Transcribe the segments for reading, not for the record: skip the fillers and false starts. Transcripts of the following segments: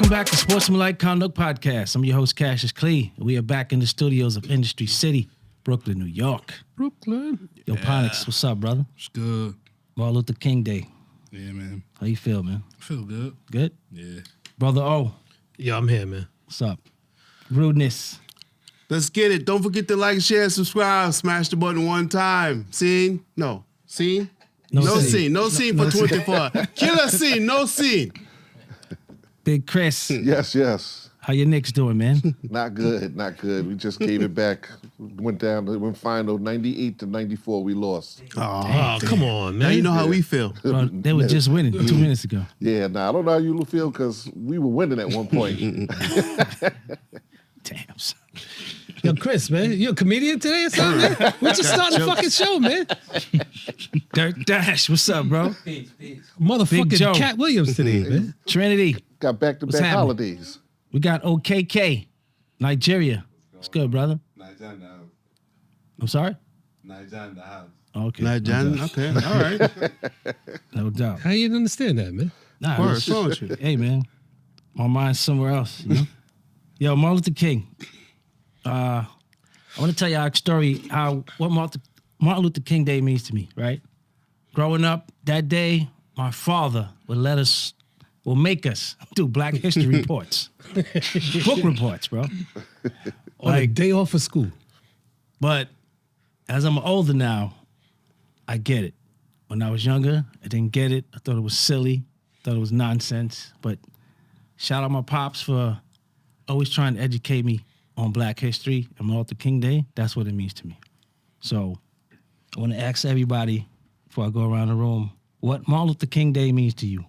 Welcome back to Sportsmanlike Conduct Podcast. I'm your host, Cassius Clay. We are back in the studios of Industry City, Brooklyn, New York. Brooklyn. Yo, Ponix, what's up, brother? It's good. Martin Luther King Day. Yeah, man. How you feel, man? I feel good. Good? Yeah. Brother O, Yeah, I'm here, man. what's up? Rudeness. Let's get it. Don't forget to like, share, subscribe. Smash the button one time. Scene? No. Scene? No scene. No scene for 24. Killer scene. No scene. Big Chris, Yes. how your Knicks doing, man? Not good. We just gave it back. Went final 98-94. We lost. Oh, come on, Now man. you know how we feel. Bro, they were just winning 2 minutes ago. Yeah, I don't know how you feel because we were winning at one point. Damn, son. Yo, Chris, man, you a comedian today or something, man? We just started the fucking show, man. Dirk Dash, what's up, bro? Big Joe. Motherfucking Cat Williams today, man. Trinity, Got back-to-back happening? holidays. we got OKK, Nigeria. What's good, brother? Niger in the house. I'm sorry? Niger in the house. Okay. John. Okay. All right. No doubt. How you didn't understand that, man? Nah, Word, it's what's wrong with you? hey, man, my mind's somewhere else, you know? Yo, Martin Luther King. I want to tell you our story, what Martin Luther King Day means to me, right? Growing up, that day, my father would make us do Black History reports. Book reports, bro. On a day off of school. But as I'm older now, I get it. When I was younger, I didn't get it. I thought it was silly. Thought it was nonsense. But shout out my pops for always trying to educate me on Black history and Martin Luther King Day. That's what it means to me. So I want to ask everybody before I go around the room, what Martin Luther King Day means to you.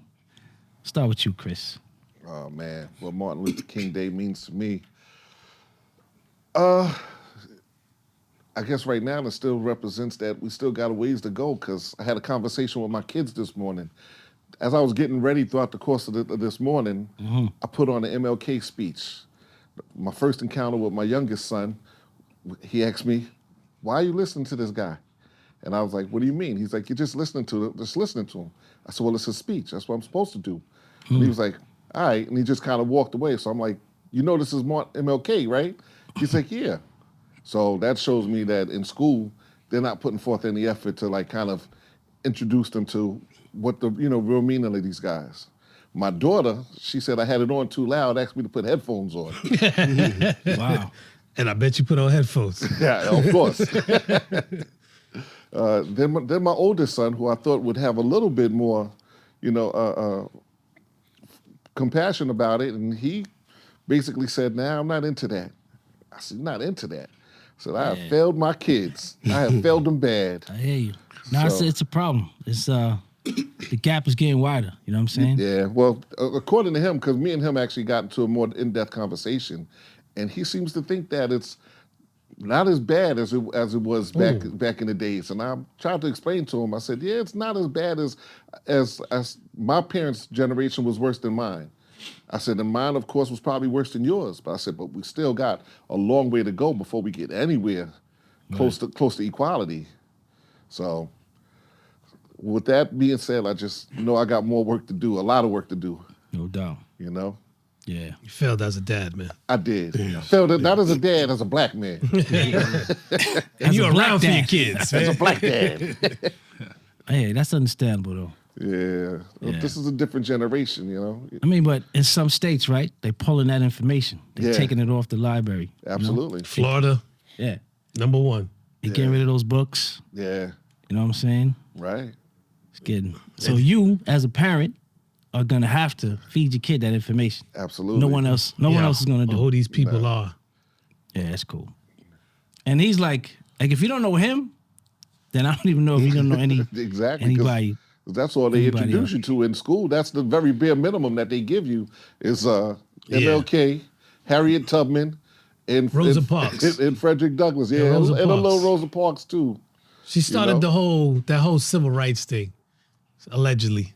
Start with you, Chris. Oh, man. What Martin Luther King Day means to me. I guess right now it still represents that we still got a ways to go because I had a conversation with my kids this morning. As I was getting ready throughout the course of this morning, I put on an MLK speech. My first encounter with my youngest son, he asked me, "Why are you listening to this guy?" And I was like, "What do you mean?" He's like, "You're just listening to him." I said, "Well, it's a speech. That's what I'm supposed to do." And he was like, "All right." And he just kind of walked away. So I'm like, "You know this is MLK, right?" He's like, "Yeah." So that shows me that in school, they're not putting forth any effort to like kind of introduce them to what the real meaning of these guys. My daughter, she said I had it on too loud, asked me to put headphones on. Wow. And I bet you put on headphones. Yeah, of course. Then my oldest son, who I thought would have a little bit more, compassion about it, and he basically said, "Nah, I'm not into that." I said, "Not into that." I said, "I have failed my kids. I have failed them bad." I hear you. No, it's a problem. It's the gap is getting wider. You know what I'm saying? Yeah, well, according to him, because me and him actually got into a more in-depth conversation, and he seems to think that it's not as bad as it was back in the days. And I tried to explain to him. I said, "Yeah, it's not as bad as my parents' generation was worse than mine." I said, and mine, of course, was probably worse than yours. But I said, but we still got a long way to go before we get anywhere close to equality. So with that being said, I just know I got more work to do, a lot of work to do. No doubt. You know? Yeah. You failed as a dad, man. I did. I failed not as a dad, as a black man. And you're a black around for dad. your kids, man. As a black dad. Hey, that's understandable though. Yeah. This is a different generation, you know? I mean, but in some states, right, they pulling that information. They're taking it off the library. Absolutely. Florida, Yeah. number one. They're getting rid of those books. Yeah. You know what I'm saying? Right. It's getting. So you, as a parent, are gonna have to feed your kid that information. Absolutely. No one else is gonna do. Who these people are. Yeah, that's cool. And he's like if you don't know him, then I don't even know if you don't know Exactly. 'Cause anybody. That's all they Anybody introduce you to in school. That's the very bare minimum that they give you is MLK, Harriet Tubman, and Rosa Parks. and Frederick Douglass. Yeah, Rosa and a little Parks. Rosa Parks too. She started that whole civil rights thing, allegedly.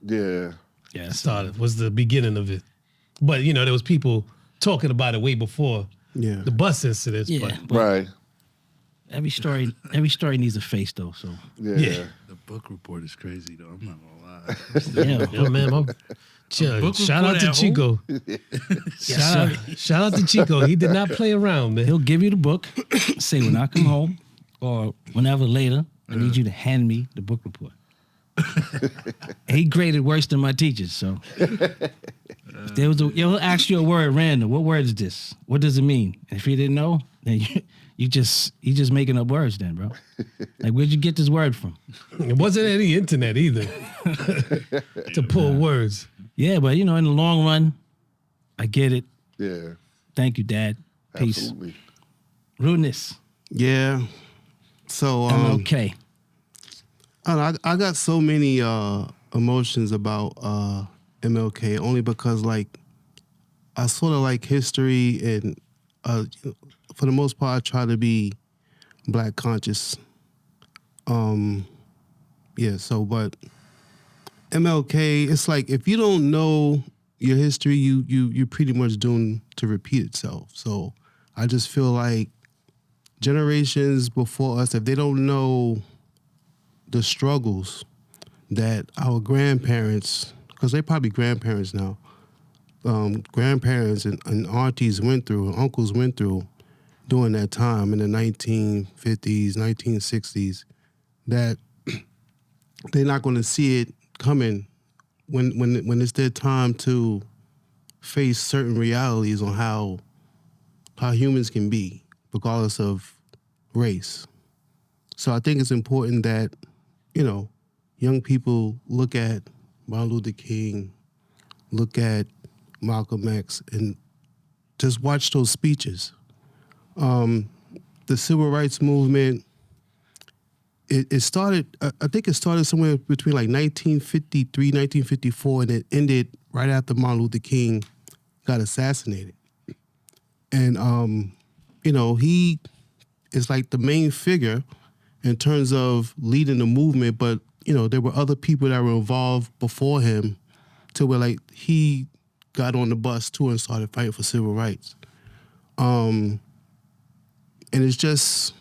Yeah. Yeah, Was the beginning of it. But, there was people talking about it way before the bus incidents. Yeah, But but Right. every story needs a face though. So Yeah. Yeah. Book report is crazy though. I'm not gonna lie. Yeah. Yo, man, shout out to Chico. Shout out to Chico. He did not play around, man. He'll give you the book, say when I come home or whenever later, I need you to hand me the book report. He graded worse than my teachers, so if there was he'll ask you a word random. What word is this? What does it mean? And if you didn't know, then you just making up words then, bro. Like, where'd you get this word from? It wasn't any internet either to pull words. Yeah, but in the long run, I get it. Yeah. Thank you, Dad. Peace. Absolutely. Rudeness. Yeah. So Okay. I got so many emotions about MLK only because like I sort of like history and for the most part I try to be Black conscious. Yeah. So, but MLK, it's like if you don't know your history, you're pretty much doomed to repeat itself. So I just feel like generations before us, if they don't know the struggles that our grandparents, because they're probably grandparents now, grandparents and aunties went through, and uncles went through during that time in the 1950s, 1960s, that they're not going to see it coming when it's their time to face certain realities on how humans can be, regardless of race. So I think it's important that, young people look at Martin Luther King, look at Malcolm X, and just watch those speeches. The civil rights movement, it started, I think it started somewhere between like 1953, 1954, and it ended right after Martin Luther King got assassinated. And, he is like the main figure in terms of leading the movement, but, there were other people that were involved before him to where like he got on the bus too and started fighting for civil rights. And it's just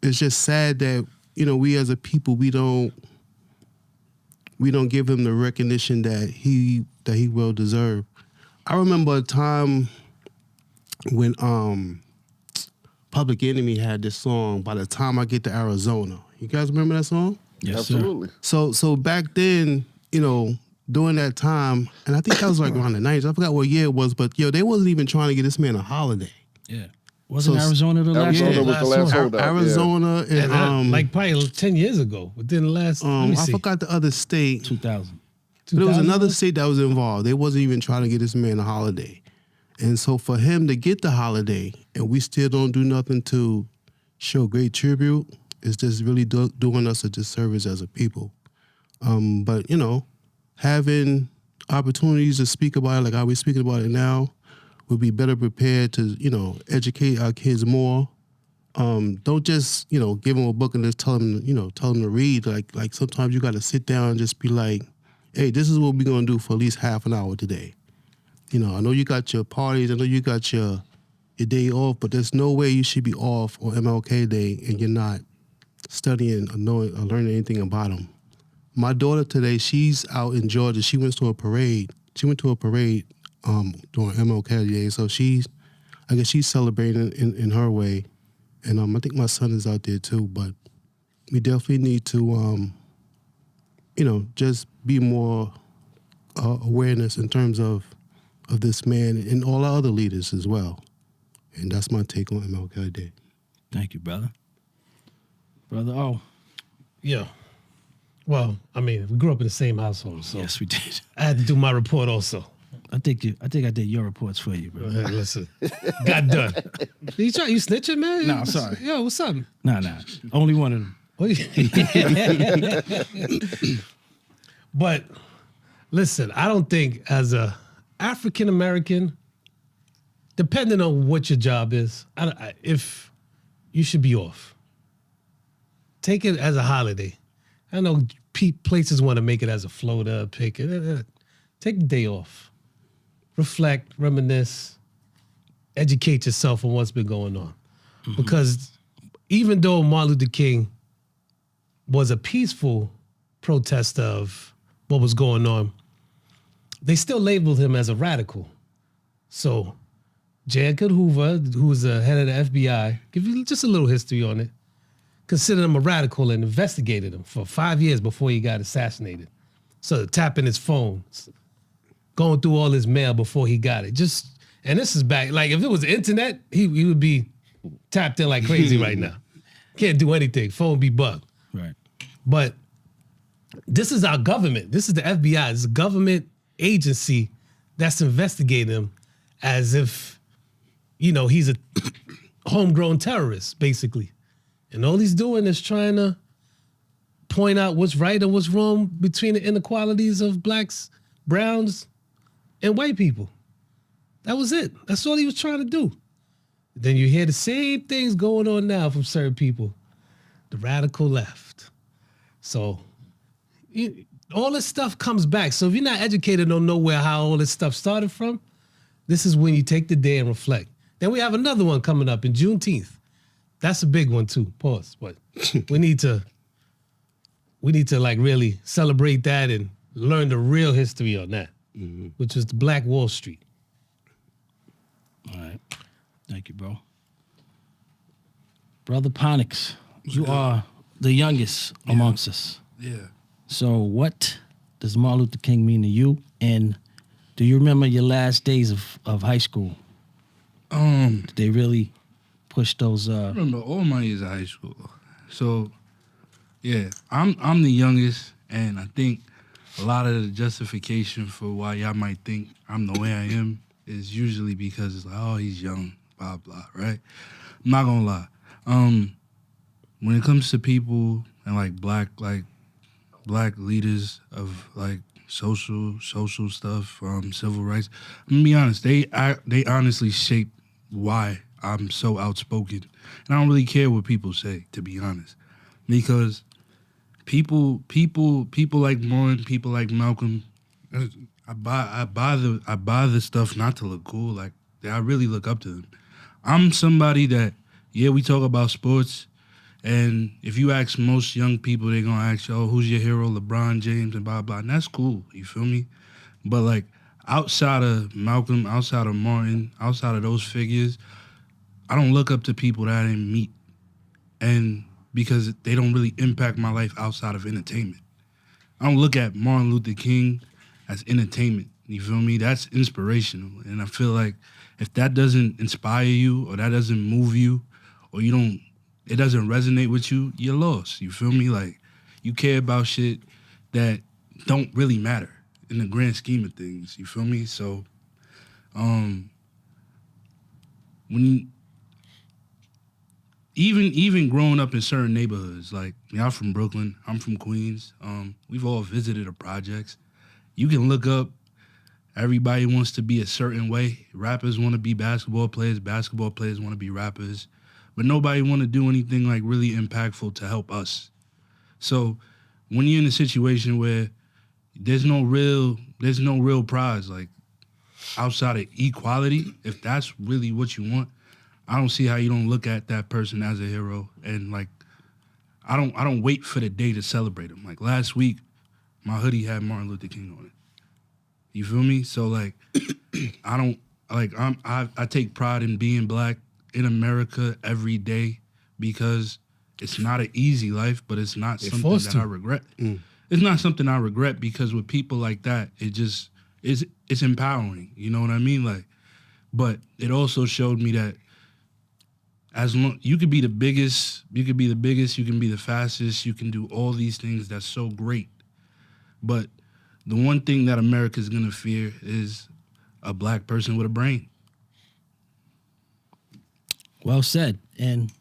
sad that, we as a people, we don't give him the recognition that he well deserved. I remember a time when Public Enemy had this song, By the Time I Get to Arizona. You guys remember that song? Yes, Absolutely. sir. So back then, during that time, and I think that was like around the 90s. I forgot what year it was, but they wasn't even trying to get this man a holiday. Yeah. Wasn't So- Arizona the last Arizona one? was the last holdout. Yeah. Arizona and Like probably 10 years ago. Within the last, let me I see. forgot the other state. 2000. But there was 2000? another state that was involved. They wasn't even trying to get this man a holiday. And so for him to get the holiday and we still don't do nothing to show great tribute, it's just really doing us a disservice as a people. But, having opportunities to speak about it like how we're speaking about it now, we'll be better prepared to, educate our kids more. Don't just, give them a book and just tell them to read. Like sometimes you got to sit down and just be like, hey, this is what we're going to do for at least half an hour today. I know you got your parties, I know you got your day off, but there's no way you should be off on MLK Day and you're not studying or knowing or learning anything about him. My daughter today, she's out in Georgia. She went to a parade. During MLK Day, so I guess she's celebrating in her way, and I think my son is out there too. But we definitely need to, just be more awareness in terms of this man and all our other leaders as well. And that's my take on MLK Day. Thank you, brother. Brother O. Yeah. Well, I mean, we grew up in the same household, so Yes, we did. I had to do my report also. I think I did your reports for you, bro. Hey, listen, got done. You snitching, man? No, sorry. Yo, what's up? Nah. Only one of them. But listen, I don't think as a African American, depending on what your job is, if you should be off, take it as a holiday. I know places want to make it as a floater, pick it. Take the day off. Reflect, reminisce, educate yourself on what's been going on. Mm-hmm. Because even though Martin Luther King was a peaceful protest of what was going on, they still labeled him as a radical. So J. Edgar Hoover, who was the head of the FBI, give you just a little history on it, considered him a radical and investigated him for 5 years before he got assassinated. So tapping his phone, going through all his mail before he got it. And this is back, like if it was the internet, he would be tapped in like crazy right now. Can't do anything, phone be bugged. Right. But this is our government. This is the FBI. It's a government agency that's investigating him as if, he's a homegrown terrorist, basically. And all he's doing is trying to point out what's right and what's wrong between the inequalities of blacks, browns, and white people. That was it. That's all he was trying to do. Then you hear the same things going on now from certain people. The radical left. So all this stuff comes back. So if you're not educated, don't know how all this stuff started from, this is when you take the day and reflect. Then we have another one coming up in Juneteenth. That's a big one too. Pause. But we need to like really celebrate that and learn the real history on that, which is the Black Wall Street. All right. Thank you, bro. Brother Ponix, you are the youngest amongst us. Yeah. So what does Martin Luther King mean to you? And do you remember your last days of high school? Did they really push those? I remember all my years of high school. So, yeah, I'm the youngest, and I think a lot of the justification for why y'all might think I'm the way I am is usually because it's like, oh, he's young, blah, blah, right? I'm not gonna lie. When it comes to people and like black leaders of like social stuff, civil rights, I'm gonna be honest, they honestly shaped why I'm so outspoken. And I don't really care what people say, to be honest. Because people like Martin, people like Malcolm, I buy the stuff not to look cool. Like, I really look up to them. I'm somebody that, yeah, we talk about sports, and if you ask most young people, they're gonna ask you, oh, who's your hero, LeBron James, and blah, blah, and that's cool, you feel me? But like, outside of Malcolm, outside of Martin, outside of those figures, I don't look up to people that I didn't meet, and because they don't really impact my life outside of entertainment. I don't look at Martin Luther King as entertainment, you feel me? That's inspirational, and I feel like if that doesn't inspire you, or that doesn't move you, or it doesn't resonate with you, you're lost, you feel me? Like, you care about shit that don't really matter in the grand scheme of things, you feel me? So, even growing up in certain neighborhoods, like, I'm from Brooklyn, I'm from Queens, we've all visited the projects. You can look up, everybody wants to be a certain way. Rappers want to be basketball players want to be rappers, but nobody want to do anything like really impactful to help us. So when you're in a situation where there's no real prize, like, outside of equality, if that's really what you want, I don't see how you don't look at that person as a hero. And like, I don't wait for the day to celebrate him. Like, last week, my hoodie had Martin Luther King on it. You feel me? So like, I take pride in being black in America every day, because it's not an easy life, but it's not something that I regret. It's not something I regret, because with people like that, it's empowering. You know what I mean? Like, but it also showed me that as long you could be the biggest, you can be the fastest, you can do all these things that's so great. But the one thing that America's gonna fear is a black person with a brain. Well said. And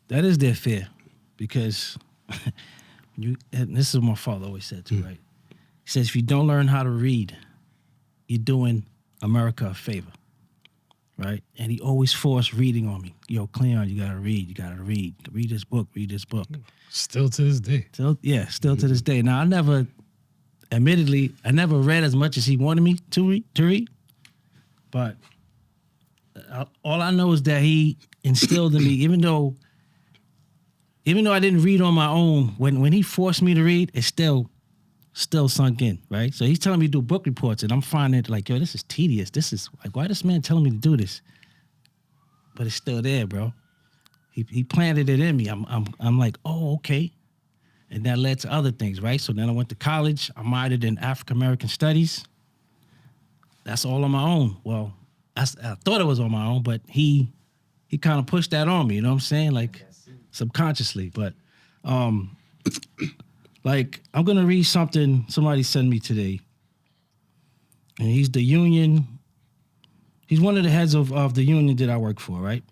that is their fear, because and this is what my father always said too, right? He says, if you don't learn how to read, you're doing America a favor, right? And he always forced reading on me. Yo, Cleon, you gotta read. Read this book. Still to this day. Still to this day. Now, admittedly, I never read as much as he wanted me to read, but all I know is that he instilled in me, even though even though I didn't read on my own, when he forced me to read, it still sunk in, right? So he's telling me to do book reports, and I'm finding it like, yo, this is tedious. This is like, why this man telling me to do this? But it's still there, bro. He planted it in me. I'm like, oh, okay. And that led to other things, right? So then I went to college. I minored in African American studies. That's all on my own. Well, I thought it was on my own, but he kind of pushed that on me. You know what I'm saying? Like subconsciously. But like I'm gonna read something somebody sent me today, and he's the union. He's one of the heads of the union that I work for, right?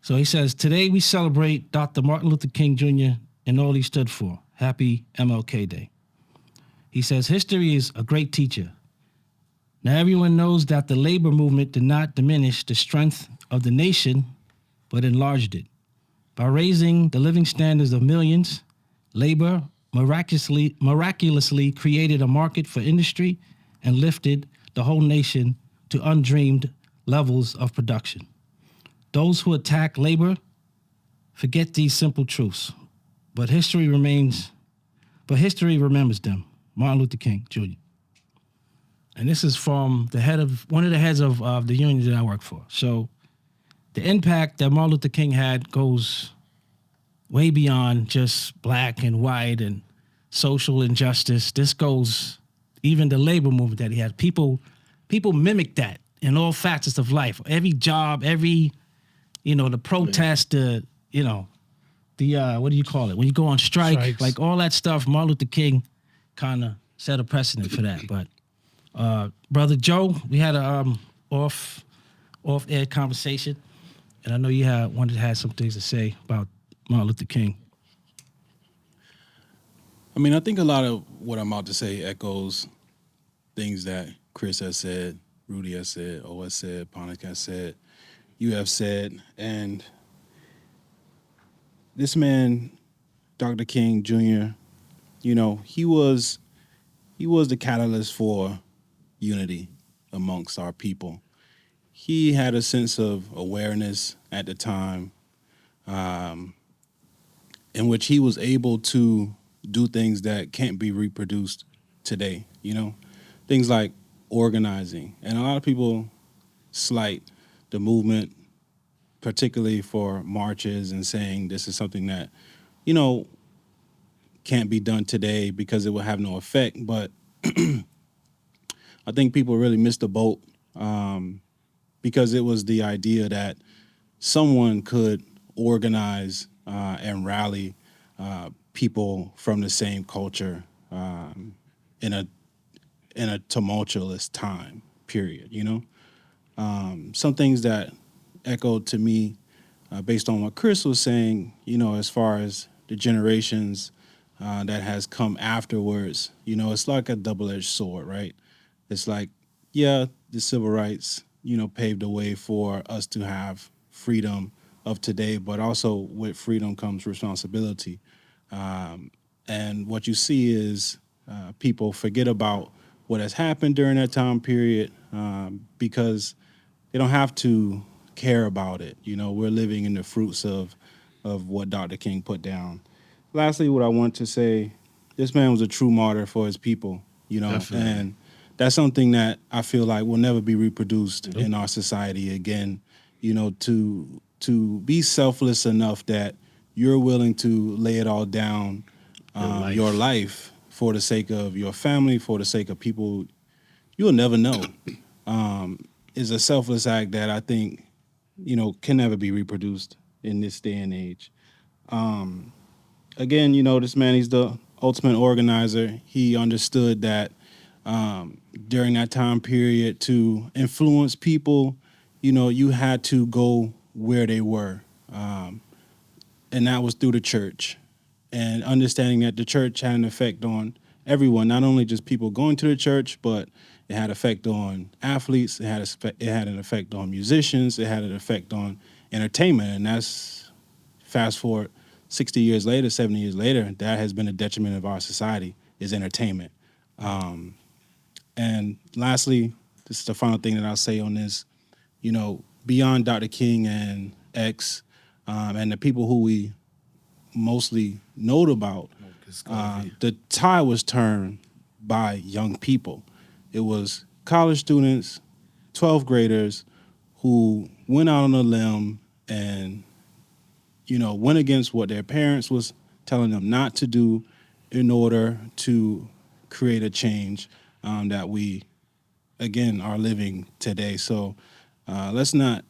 So he says, today we celebrate Dr. Martin Luther King Jr. and all he stood for. Happy MLK Day. He says, history is a great teacher. Now everyone knows that the labor movement did not diminish the strength of the nation, but enlarged it. By raising the living standards of millions, labor miraculously created a market for industry and lifted the whole nation to undreamed levels of production. Those who attack labor forget these simple truths, but history remembers them. Martin Luther King Jr. And this is from one of the heads of the union that I work for. So the impact that Martin Luther King had goes way beyond just black and white and social injustice. This goes even the labor movement that he had. People mimic that in all facets of life. Every job, the protest, what do you call it? When you go on strike, Strikes. like all that stuff, Martin Luther King kind of set a precedent for that. But Brother Joe, we had a off-air conversation, and I know you wanted to have some things to say about Martin Luther King. I mean, I think a lot of what I'm about to say echoes things that Chris has said, Rudy has said, O has said, Ponik has said, you have said, and this man, Dr. King Jr., he was the catalyst for unity amongst our people. He had a sense of awareness at the time in which he was able to do things that can't be reproduced today, things like organizing. And a lot of people slight the movement, particularly for marches, and saying this is something that, can't be done today because it will have no effect. But I think people really missed the boat because it was the idea that someone could organize and rally people from the same culture in a tumultuous time period. Some things that echoed to me based on what Chris was saying, as far as the generations that has come afterwards, it's like a double-edged sword, right? It's like, yeah, the civil rights, paved the way for us to have freedom of today, but also with freedom comes responsibility. And what you see is people forget about what has happened during that time period because they don't have to care about it. We're living in the fruits of what Dr. King put down. Lastly, what I want to say, this man was a true martyr for his people, Definitely. and that's something that I feel like will never be reproduced in our society again, to be selfless enough that you're willing to lay it all down, your life for the sake of your family, for the sake of people you'll never know, is a selfless act that I think, can never be reproduced in this day and age. Again, this man, he's the ultimate organizer. He understood that during that time period to influence people, you had to go where they were. And that was through the church. And understanding that the church had an effect on everyone, not only just people going to the church, but it had effect on athletes, it had an effect on musicians, it had an effect on entertainment. And that's, fast forward 60 years later, 70 years later, that has been a detriment of our society, is entertainment. And lastly, this is the final thing that I'll say on this, beyond Dr. King and X and the people who we mostly note about, the tide was turned by young people. It was college students, 12th graders who went out on a limb and, went against what their parents was telling them not to do in order to create a change that we, again, are living today. So let's remember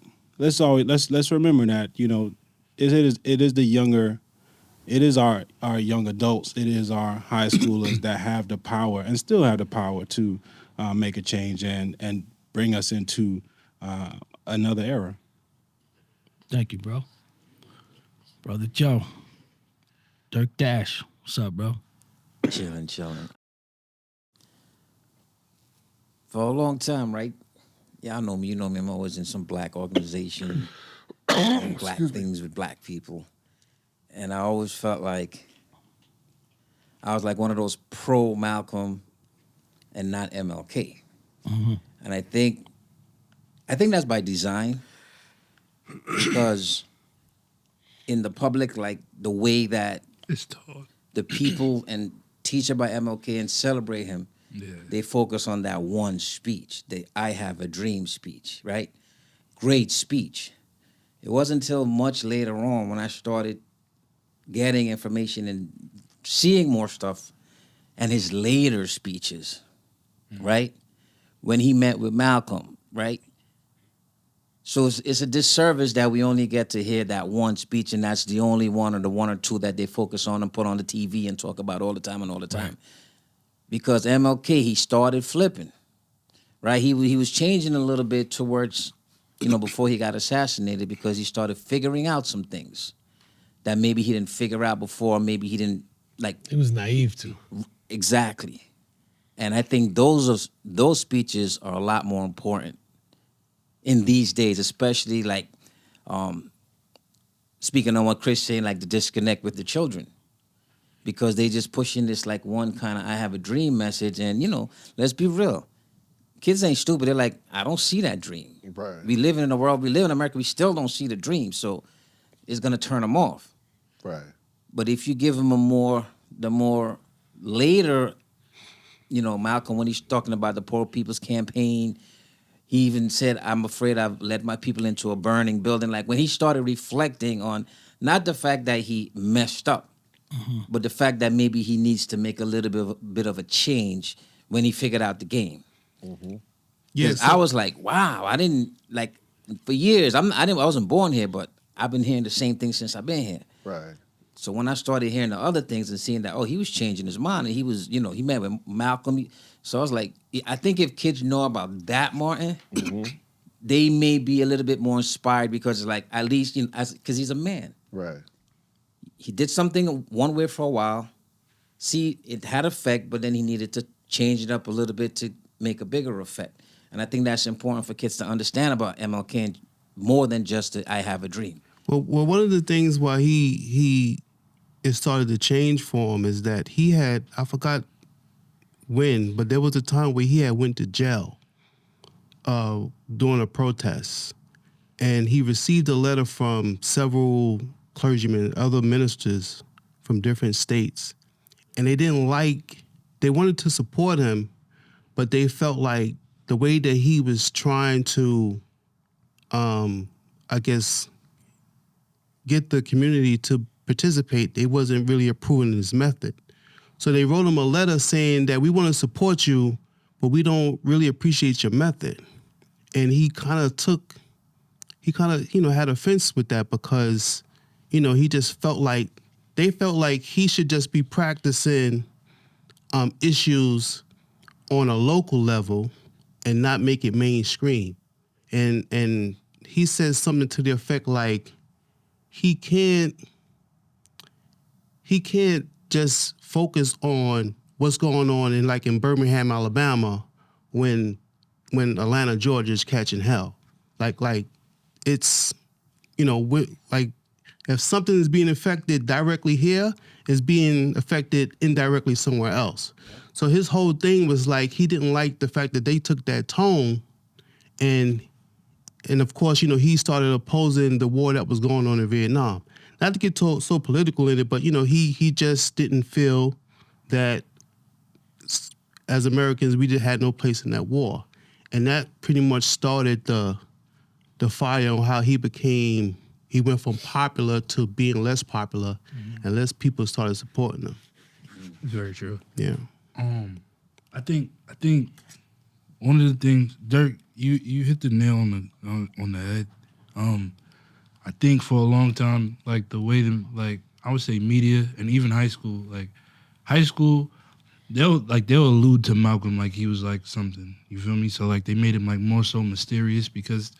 that, it is the younger, it is our young adults, it is our high schoolers that have the power and still have the power to make a change and bring us into another era. Thank you, bro. Brother Joe. Dirk Dash. What's up, bro? Chilling. For a long time, right? Y'all know me. You know me. I'm always in some black organization, doing black things with black people. And I always felt like I was like one of those pro Malcolm and not MLK. Mm-hmm. And I think that's by design, because in the public, like the way that It's taught. the people and teach about MLK and celebrate him, they focus on that one speech, the I Have a Dream speech, right? Great speech. It wasn't until much later on when I started getting information and seeing more stuff and his later speeches, right? When he met with Malcolm, right? So it's a disservice that we only get to hear that one speech, and that's the only one or the one or two that they focus on and put on the TV and talk about all the time. Right. Because MLK, he started flipping, right? He was changing a little bit towards, before he got assassinated, because he started figuring out some things that maybe he didn't figure out before, maybe he didn't, He was naive too. exactly. And I think those speeches are a lot more important in these days, especially speaking on what Chris saying, like the disconnect with the children, because they just pushing this like one kind of I have a dream message. And, let's be real. Kids ain't stupid. They're like, I don't see that dream. Right. We live in the world, we live in America, we still don't see the dream. So it's going to turn them off. Right. But if you give them the more later, Malcolm, when he's talking about the Poor People's Campaign, he even said, I'm afraid I've led my people into a burning building. Like when he started reflecting on not the fact that he messed up, but the fact that maybe he needs to make a little bit of a change when he figured out the game. Yes, I was like, wow, I didn't for years. I wasn't born here, but I've been hearing the same thing since I've been here. Right. So when I started hearing the other things and seeing that, he was changing his mind, and he was, he met with Malcolm. So I was like, I think if kids know about that, Martin, they may be a little bit more inspired, because it's like, at least, because he's a man. Right. He did something one way for a while. See, it had effect, but then he needed to change it up a little bit to make a bigger effect. And I think that's important for kids to understand about MLK, and more than just I have a dream. Well, one of the things why it started to change for him is that he had, I forgot when, but there was a time where he had went to jail during a protest, and he received a letter from several clergymen, other ministers from different states, and they wanted to support him, but they felt like the way that he was trying to, I guess, get the community to participate, they wasn't really approving his method. So they wrote him a letter saying that we want to support you, but we don't really appreciate your method. And he kind of had offense with that, because, he just they felt like he should just be practicing issues on a local level and not make it mainstream. And he says something to the effect like, he can't just focus on what's going on in Birmingham, Alabama, when Atlanta, Georgia is catching hell. Like it's, if something is being affected directly here, it's being affected indirectly somewhere else. So his whole thing was like, he didn't like the fact that they took that tone, and and of course, he started opposing the war that was going on in Vietnam. Not to get so political in it, but he just didn't feel that as Americans we had no place in that war, and that pretty much started the fire on how he went from popular to being less popular, and less people started supporting him. Very true. Yeah. I think one of the things, Dirk, you hit the nail on the head. I think for a long time, like the way I would say media and even high school, they'll allude to Malcolm like he was like something. You feel me? So like they made him like more so mysterious because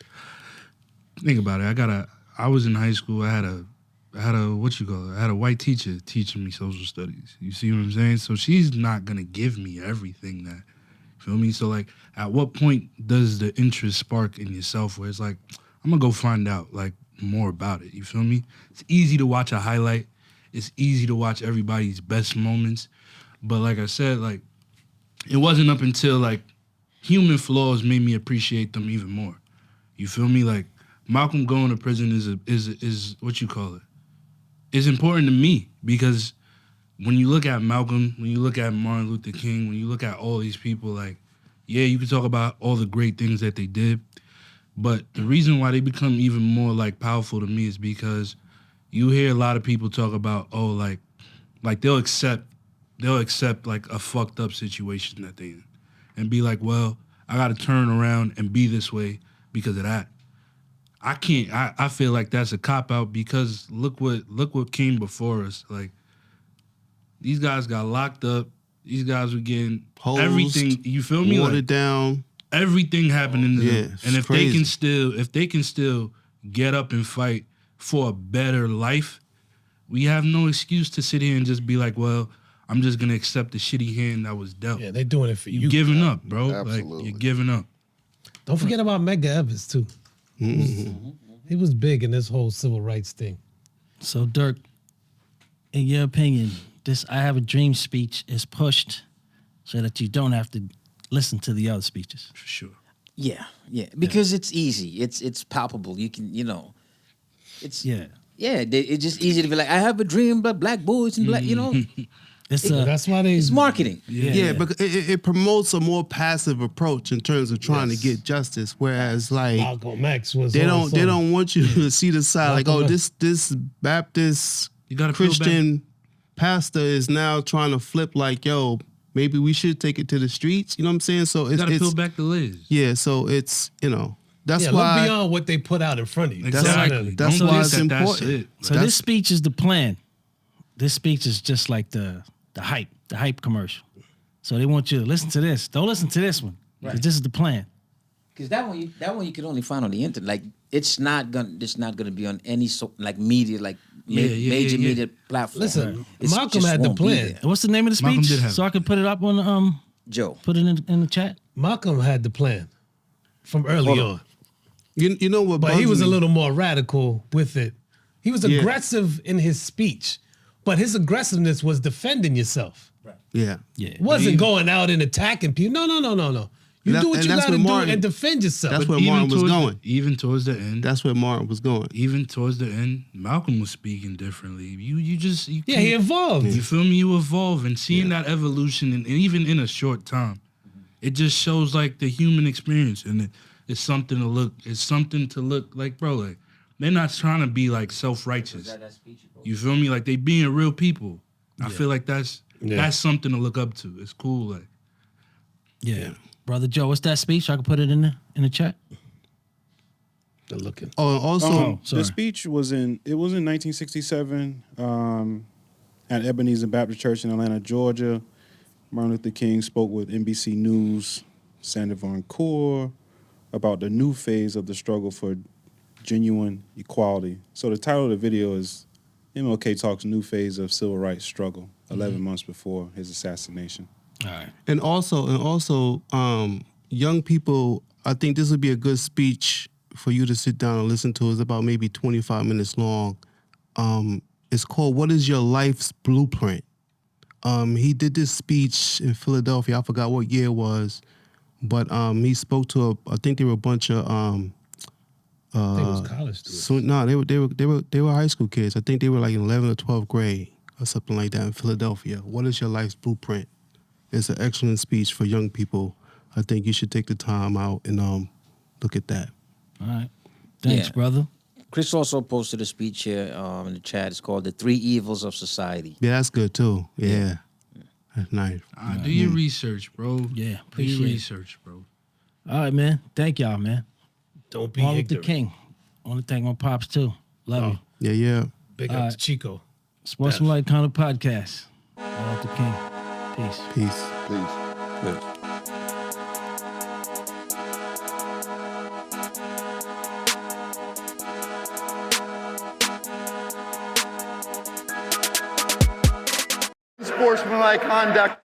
think about it. I was in high school. I had a I had a white teacher teaching me social studies. You see what I'm saying? So she's not gonna give me everything that. Feel me? So like, at what point does the interest spark in yourself where it's like, I'm gonna go find out like more about it? You feel me? It's easy to watch a highlight. It's easy to watch everybody's best moments, but like I said, like it wasn't up until like human flaws made me appreciate them even more. You feel me? Like Malcolm going to prison is what you call it. It's important to me because when you look at Malcolm, when you look at Martin Luther King, when you look at all these people, like, yeah, you can talk about all the great things that they did, but the reason why they become even more like powerful to me is because you hear a lot of people talk about, oh, like they'll accept like a fucked up situation that they in and be like, well, I got to turn around and be this way because of that. I can't. I feel like that's a cop out because look what came before us. Like these guys got locked up. These guys were getting Posed, everything. You feel me? Watered like, down. Everything happening to them. And if crazy. they can still get up and fight for a better life, we have no excuse to sit here and just be like, well, I'm just gonna accept the shitty hand that was dealt. Yeah, they're doing it for you. You giving up, bro. Absolutely. Like you're giving up. Don't forget about Medgar Evers too. He was big in this whole civil rights thing. So Dirk, in your opinion, this "I Have a Dream" speech is pushed so that you don't have to listen to the other speeches. For sure. Yeah, because it's easy. It's palpable. You can, it's Yeah. It's just easy to be like, I have a dream about black boys and black, That's why it's marketing. Yeah, but it promotes a more passive approach in terms of trying to get justice. Whereas, like, Malcolm X was. they don't want you to see the side. Like, Malcolm this Baptist You gotta peel Christian pastor is now trying to flip. Like, yo, maybe we should take it to the streets. You know what I'm saying? So You gotta it's peel back the layers. yeah. So it's that's look why beyond what they put out in front of you. Exactly. that's Don't why think it's that that's important. it. So this speech is the plan. This speech is just like the hype commercial. So they want you to listen to this. Don't listen to this one. 'Cause this is the plan. Because that one you can only find on the internet. Like it's not gonna be on any media major media platform. Listen, It's Malcolm just had the won't be plan. there. And what's the name of the Malcolm speech? did have So it. I can put it up on Joe. put it in the chat. Malcolm had the plan from early on. You know what? But he bugs was a me? little more radical with it. He was aggressive in his speech, but his aggressiveness was defending yourself. Yeah. Yeah. It wasn't going out and attacking people. No. You And do what and you that's got to where do Martin- and defend yourself. That's But where Martin was towards going. Even towards the end, That's where Martin was going. Malcolm was speaking differently. You he can't- evolved. You feel me? You evolve and seeing that evolution, and even in a short time, it just shows like the human experience, and it's something to look. It's something to look like, bro. Like they're not trying to be like self-righteous. You feel me? Like they being real people. I feel like that's something to look up to. It's cool. Like Yeah. Brother Joe, what's that speech? I can put it in the chat. They're looking. Oh, and also, sorry. The speech was in 1967 at Ebenezer Baptist Church in Atlanta, Georgia. Martin Luther King spoke with NBC News, Sandra Von Coeur, about the new phase of the struggle for genuine equality. So the title of the video is MLK Talks New Phase of Civil Rights Struggle, 11 months before his assassination. All right. and also, young people. I think this would be a good speech for you to sit down and listen to. It's about maybe 25 minutes long. It's called "What Is Your Life's Blueprint?" He did this speech in Philadelphia. I forgot what year it was, but he spoke to I think there were a bunch of I think it was college students. So no, they were high school kids. I think they were like in 11th or 12th grade or something like that in Philadelphia. What is your life's blueprint? It's an excellent speech for young people. I think you should take the time out and look at that. All right. Thanks, Yeah. brother. Chris also posted a speech here in the chat. It's called "The Three Evils of Society." Yeah, that's good too. Yeah. That's nice. Do your research, bro. Yeah, Do your appreciate it. research, bro. All right, man. Thank y'all, man. Don't be Martin Luther ignorant. King. I want to thank my pops, too. Love you. Yeah. Big up to Chico. Sportsmanlike kind of podcast. Martin Luther King. Peace. Peace. Please. Sportsmanlike conduct